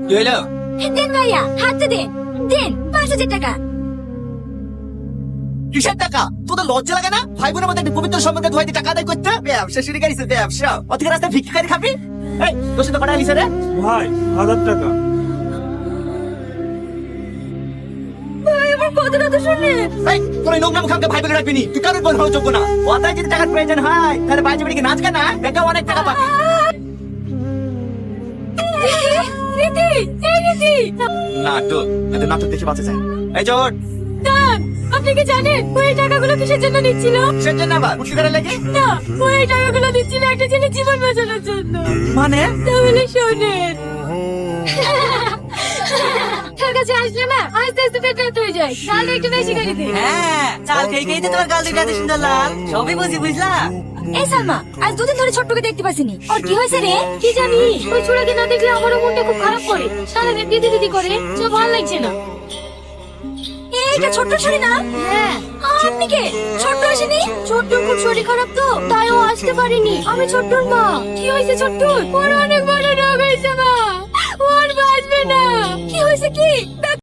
কি হইলো? দেন ভাইয়া, হাতে দেন। দেন 5,000 টাকা। কিসের টাকা? তোদের লজ্জা লাগে না? ভাই বোনের মধ্যে একটা পবিত্র সম্পর্কে ধোয়াই দিয়ে টাকা আদায় করতে? ব্যবসা শুরু করেছিস, ব্যবসা। অতিকে রাস্তায় ভিক্ষারি খাবি? এই, তোর সাথে কটা লিছে রে? ভাই 1000 টাকা। ভাই আমার কথাটা তো শুনে। এই, তোর এই নোংরাম খামকে ভাই বলে রাখবি নি। তুই কারোর বোন হওয়ার যোগ্য না। কথায় যদি টাকার প্রয়োজন হয়, তাহলে বাইরে বেরিয়ে নাচ গান না, এটা অনেক টাকা পাবি। রীতি, এই রীতি। নাটক, এত নাটক দেখে বাঁচা যায়। এই চোট, দান, আপনি কি জানেন ওই টাকাগুলো কিসের জন্য নিচ্ছিল? কিসের জন্য আবার? মুশকিল করে লেগে? না, ওই টাকাগুলো দিচ্ছিল একটা ছেলের জীবন বাঁচানোর জন্য। মানে? তাহলে শোনেন। তার কাছে আসলে না আস্তে আস্তে পেট ব্যথা হয়ে যায়, তাহলে একটু বেশি করে দিন। হ্যাঁ, চাল খেয়ে খেয়ে তো তোমার গাল দুটো এত সুন্দর লাল। সবই বুঝি, বুঝলা? এই সালমা, আজ 2 দিন ধরে ছোট্টকে দেখতে পাচ্ছিনি। ওর কি হয়েছে রে? কি জানি, ওই ছোড়াকে না দেখলে আমারও মনটা খুব খারাপ করে। সারাদিন দিদি দিদি করে, সব ভালো লাগছে না। এইটা ছোট্ট শাড়ি না? হ্যাঁ। আপনি কে? ছোট্ট আসেনি? ছোট্ট খুব শরীর খারাপ তো, তাই ও আসতে পারেনি। আমি ছোট্টর মা। কি হয়েছে ছোট্ট? ওর অনেক বড় রোগ হয়েছে মা, ওর বাঁচবে না। কি হয়েছে কি?